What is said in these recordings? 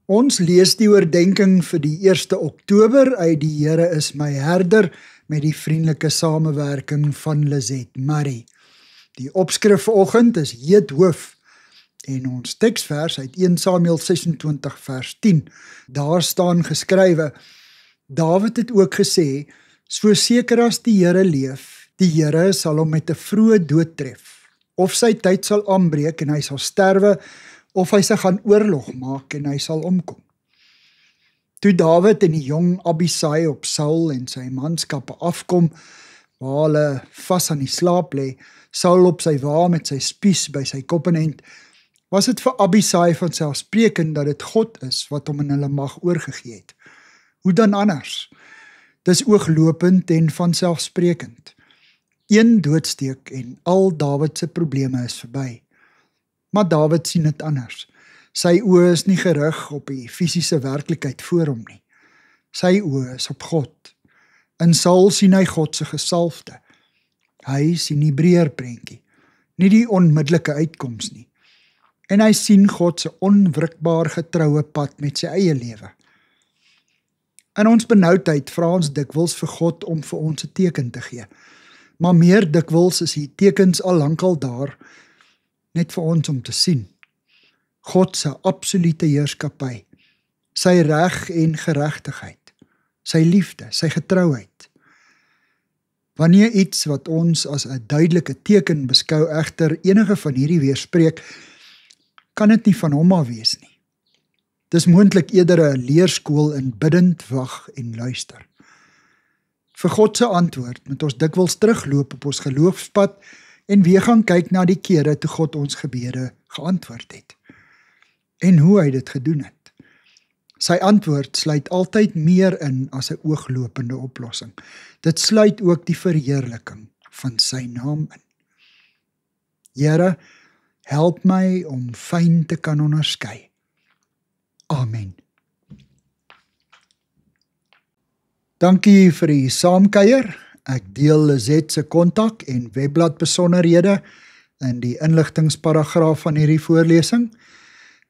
Ons lees die oordenking vir die 1 Oktober uit die Here is my herder met die vriendelike samewerking van Lizet Marie. Die opskrif vanoggend is heet hoof en ons teksvers uit 1 Samuel 26 vers 10. Daar staan geskrywe: Dawid het ook gesê, so seker as die Here leef, die Here sal hom met 'n vroeë dood tref. Of sy tyd sal aanbreek en hy sal sterwe, of hy sig gaan oorlog maak en hy sal omkom. Toe Dawid en die jong Abisai op Saul en sy manskappe afkom, waar hulle vas aan die slaap lê, Saul op sy wa met sy spies by sy koppenend, was dit vir Abisai vanselfsprekend dat dit God is wat hom in hulle mag oorgegee het. Hoe dan anders? Dis ooglopend en vanselfsprekend. Een doodsteek en al Dawid se probleme is verby. Maar Dawid sien dit anders. Sy oë is nie gerig op die fisiese werklikheid voor hom nie. Sy oë is op God. In Saul sien hy God se gesalfde. Hy sien die breër prentjie, nie die onmiddellike uitkoms nie. En hy sien God se onwrikbaar getroue pad met sy eie lewe. In ons benoudheid vra ons dikwels vir God om vir ons 'n teken te gee. Maar meer dikwels is die tekens al lankal daar, net vir ons om te sien. God se absolute heerskappy, sy reg en geregtigheid, sy liefde, sy getrouheid. Wanneer iets wat ons as 'n duidelike teken beskou egter enige van hierdie weerspreek, kan dit nie van hom af wees nie. Dis moontlik eerder 'n leerskool in bidend wag en luister. Vir God se antwoord moet ons dikwels terugloop op ons geloofspad en weer gaan kyk na die kere toe God ons gebede geantwoord het. En hoe hy dit gedoen het. Sy antwoord sluit altyd meer in as 'n ooglopende oplossing. Dit sluit ook die verheerliking van sy naam in. Here, help my om fyn te kan onderskei. Amen. Dankie vir die saamkuier. Ek deel Lizet se kontak en webblad besonderhede in die inligtingsparagraaf van hierdie voorlesing.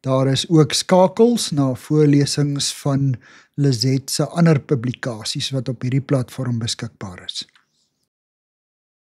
Daar is ook skakels na voorlesings van Lizet se ander publikasies wat op hierdie platform beskikbaar is.